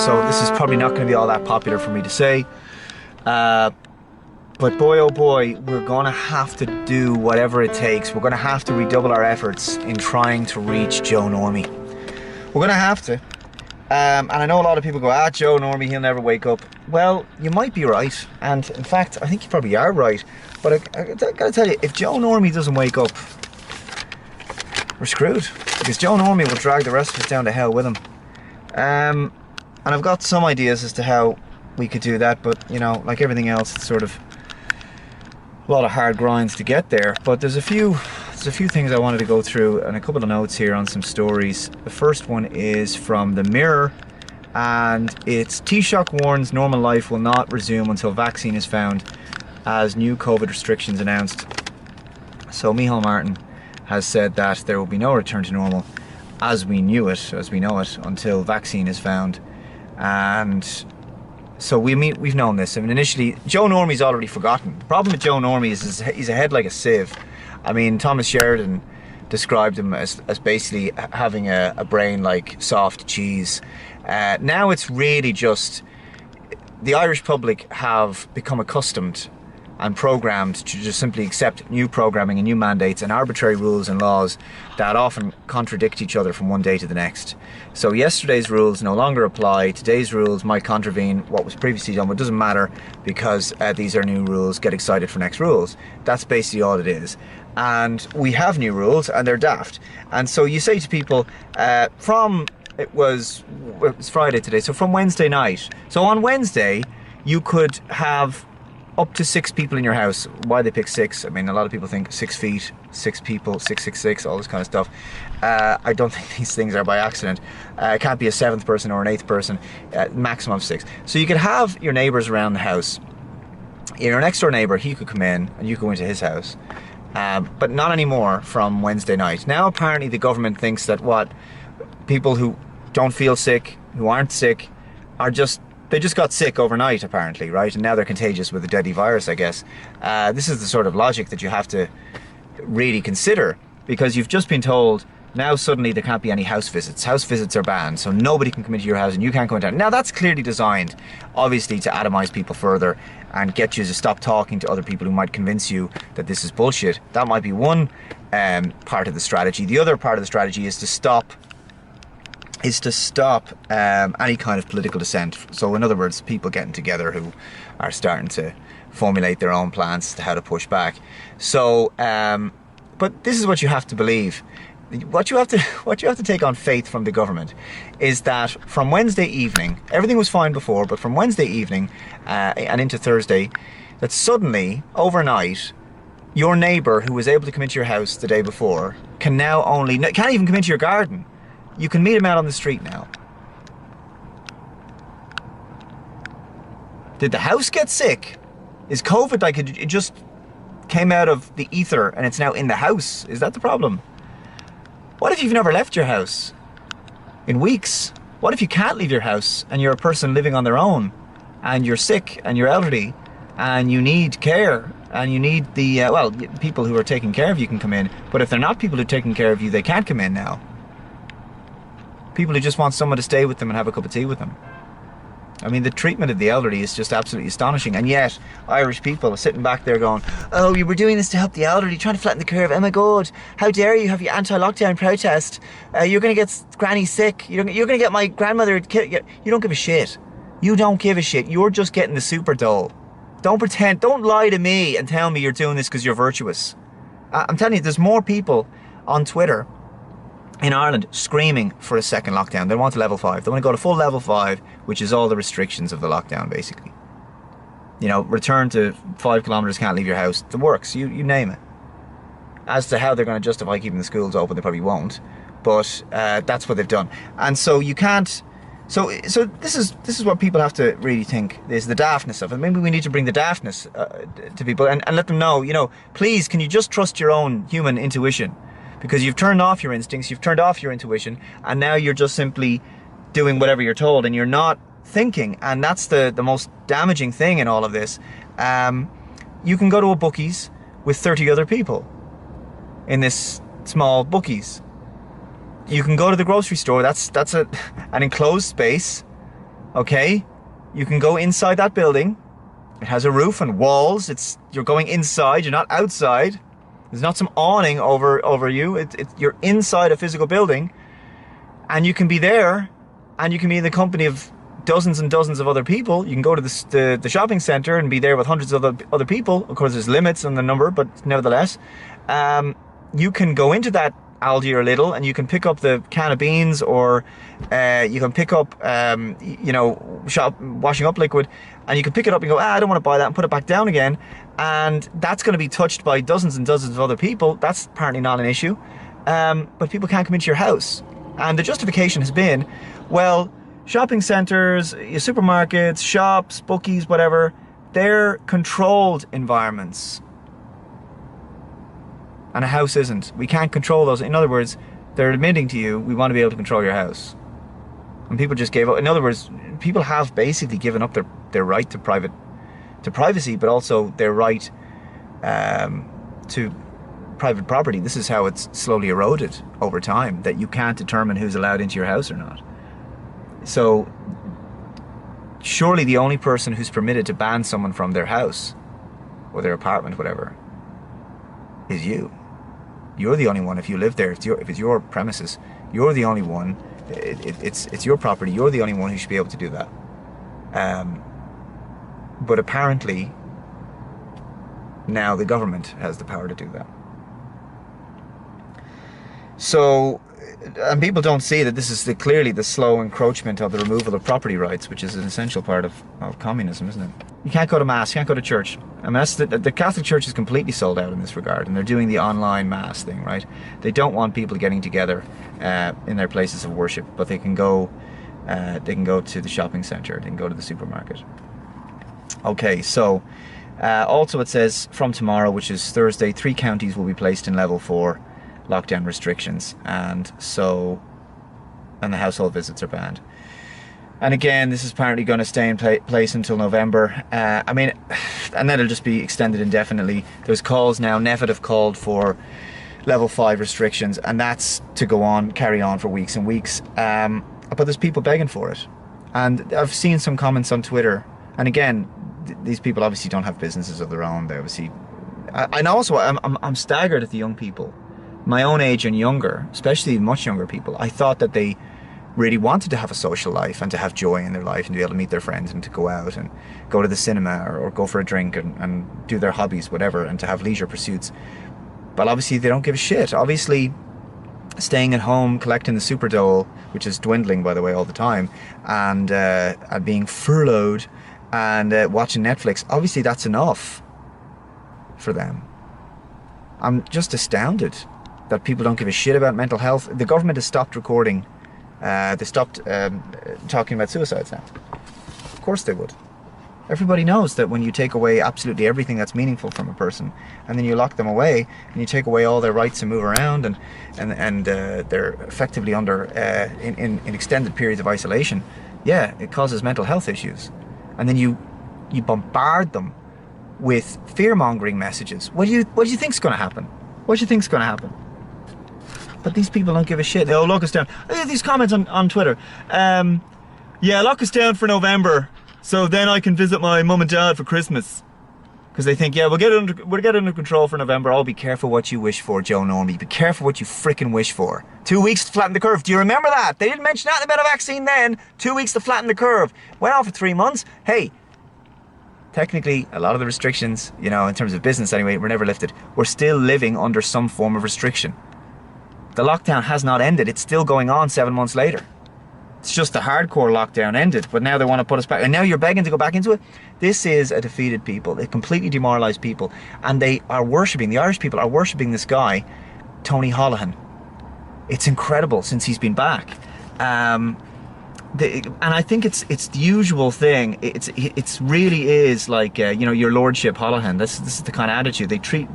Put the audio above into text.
so this is probably not going to be all that popular for me to say. But boy, oh boy, we're going to have to do whatever it takes. We're going to have to redouble our efforts in trying to reach Joe Normie. We're going to have to. And I know a lot of people go, Joe Normie, he'll never wake up. Well, you might be right. And in fact, I think you probably are right. But I got to tell you, if Joe Normie doesn't wake up, we're screwed. Because Joe Normie will drag the rest of us down to hell with him. And I've got some ideas as to how we could do that. But, you know, like everything else, it's sort of a lot of hard grinds to get there. But there's a few things I wanted to go through and a couple of notes here on some stories. The first one is from the Mirror, and it's Taoiseach warns normal life will not resume until vaccine is found as new COVID restrictions announced. So Micheál Martin has said that there will be no return to normal as we know it, until vaccine is found. And so we've known this. I mean, initially, Joe Normie's already forgotten. The problem with Joe Normie is he's a head like a sieve. I mean, Thomas Sheridan described him as basically having a brain like soft cheese. Now it's really just the Irish public have become accustomed and programmed to just simply accept new programming and new mandates and arbitrary rules and laws that often contradict each other from one day to the next. So yesterday's rules no longer apply. Today's rules might contravene what was previously done, but it doesn't matter because these are new rules. Get excited for next rules. That's basically all it is. And we have new rules and they're daft. And so you say to people it was Friday today, so from Wednesday night. So on Wednesday, you could have up to 6 people in your house. Why they pick 6? I mean, a lot of people think 6 feet, 6 people, 666, all this kind of stuff. I don't think these things are by accident. It can't be a 7th person or an 8th person, maximum of 6. So you could have your neighbours around the house. Your next door neighbour, he could come in and you could go into his house. But not anymore from Wednesday night. Now apparently the government thinks that people who don't feel sick, who aren't sick, they just got sick overnight apparently, right? And now they're contagious with a deadly virus, I guess. This is the sort of logic that you have to really consider, because you've just been told now suddenly there can't be any house visits. House visits are banned, so nobody can come into your house and you can't go into it. Now that's clearly designed, obviously, to atomize people further and get you to stop talking to other people who might convince you that this is bullshit. That might be one part of the strategy. The other part of the strategy is to stop any kind of political dissent. So in other words, people getting together who are starting to formulate their own plans as to how to push back. So, but this is what you have to believe. What you have to take on faith from the government is that from Wednesday evening, everything was fine before, but from Wednesday evening and into Thursday, that suddenly, overnight, your neighbour who was able to come into your house the day before can't even come into your garden. You can meet him out on the street now. Did the house get sick? Is COVID like it just came out of the ether and it's now in the house? Is that the problem? What if you've never left your house in weeks? What if you can't leave your house and you're a person living on their own and you're sick and you're elderly and you need care and you need people who are taking care of you can come in, but if they're not people who are taking care of you, they can't come in now. People who just want someone to stay with them and have a cup of tea with them. I mean, the treatment of the elderly is just absolutely astonishing. And yet, Irish people are sitting back there going, oh, you were doing this to help the elderly, trying to flatten the curve. Oh my God, how dare you have your anti-lockdown protest. You're going to get Granny sick. You're going to get my grandmother killed. You don't give a shit. You don't give a shit. You're just getting the super dole. Don't pretend. Don't lie to me and tell me you're doing this because you're virtuous. I'm telling you, there's more people on Twitter in Ireland screaming for a second lockdown. They want a level 5. They want to go to full level 5, which is all the restrictions of the lockdown, basically. You know, return to 5 kilometres, can't leave your house. The works, you name it. As to how they're going to justify keeping the schools open, they probably won't. But that's what they've done. And so you can't... So this is what people have to really think is the daftness of it. Maybe we need to bring the daftness to people and let them know, you know, please, can you just trust your own human intuition? Because you've turned off your instincts, you've turned off your intuition, and now you're just simply doing whatever you're told, and you're not thinking. And that's the most damaging thing in all of this. You can go to a bookies with 30 other people in this small bookies. You can go to the grocery store. That's an enclosed space. Okay, you can go inside that building. It has a roof and walls. You're going inside. You're not outside. There's not some awning over you. You're inside a physical building, and you can be there, and you can be in the company of dozens and dozens of other people. You can go to the shopping centre and be there with hundreds of other people. Of course, there's limits on the number, but nevertheless, you can go into that Aldi or Lidl and you can pick up the can of beans, or you can pick up, washing up liquid, and you can pick it up and go, I don't want to buy that, and put it back down again. And that's going to be touched by dozens and dozens of other people. That's apparently not an issue. But people can't come into your house. And the justification has been, well, shopping centres, supermarkets, shops, bookies, whatever, they're controlled environments. And a house isn't. We can't control those. In other words, they're admitting to you, we want to be able to control your house. And people just gave up. In other words, people have basically given up their right to privacy, but also their right to private property. This is how it's slowly eroded over time, that you can't determine who's allowed into your house or not. So surely the only person who's permitted to ban someone from their house or their apartment, whatever, is you. You're the only one. If you live there, if it's your premises, you're the only one. It's your property. You're the only one who should be able to do that. But apparently now the government has the power to do that. So, and people don't see that this is clearly the slow encroachment of the removal of property rights, which is an essential part of communism, isn't it? You can't go to mass, you can't go to church. I mean, the Catholic Church is completely sold out in this regard, and they're doing the online mass thing, right? They don't want people getting together in their places of worship, but they can go to the shopping centre, they can go to the supermarket. Okay, so also it says from tomorrow, which is Thursday, 3 counties will be placed in level 4 lockdown restrictions, and the household visits are banned. And again, this is apparently going to stay in place until November. I mean, and then it'll just be extended indefinitely. There's calls now, NEFIT have called for level 5 restrictions, and that's to carry on for weeks and weeks. But there's people begging for it. And I've seen some comments on Twitter, and again, these people obviously don't have businesses of their own. They obviously, and also I'm staggered at the young people, my own age and younger, especially much younger people. I thought that they really wanted to have a social life and to have joy in their life and to be able to meet their friends and to go out and go to the cinema or go for a drink and do their hobbies, whatever, and to have leisure pursuits. But obviously they don't give a shit. Obviously staying at home, collecting the super dole, which is dwindling, by the way, all the time, and being furloughed and watching Netflix, obviously that's enough for them. I'm just astounded that people don't give a shit about mental health. The government has stopped recording. They stopped talking about suicides now. Of course they would. Everybody knows that when you take away absolutely everything that's meaningful from a person, and then you lock them away, and you take away all their rights to move around, and they're effectively under in extended periods of isolation, yeah, it causes mental health issues. And then you bombard them with fear-mongering messages. What do you think's going to happen? What do you think's going to happen? But these people don't give a shit. They'll lock us down. I get these comments on Twitter. Yeah, lock us down for November, so then I can visit my mum and dad for Christmas. Because they think, yeah, we'll get it under control for November. Oh, be careful what you wish for, Joe Normie. Be careful what you frickin' wish for. 2 weeks to flatten the curve. Do you remember that? They didn't mention nothing about a vaccine then. 2 weeks to flatten the curve. Went on for 3 months. Hey, technically, a lot of the restrictions, in terms of business anyway, were never lifted. We're still living under some form of restriction. The lockdown has not ended. It's still going on 7 months later. It's just the hardcore lockdown ended, but now they want to put us back. And now you're begging to go back into it? This is a defeated people. They completely demoralised people. And the Irish people are worshipping this guy, Tony Holohan. It's incredible since he's been back. And I think it's the usual thing. It's really is like, your lordship Holohan. This is the kind of attitude. They treat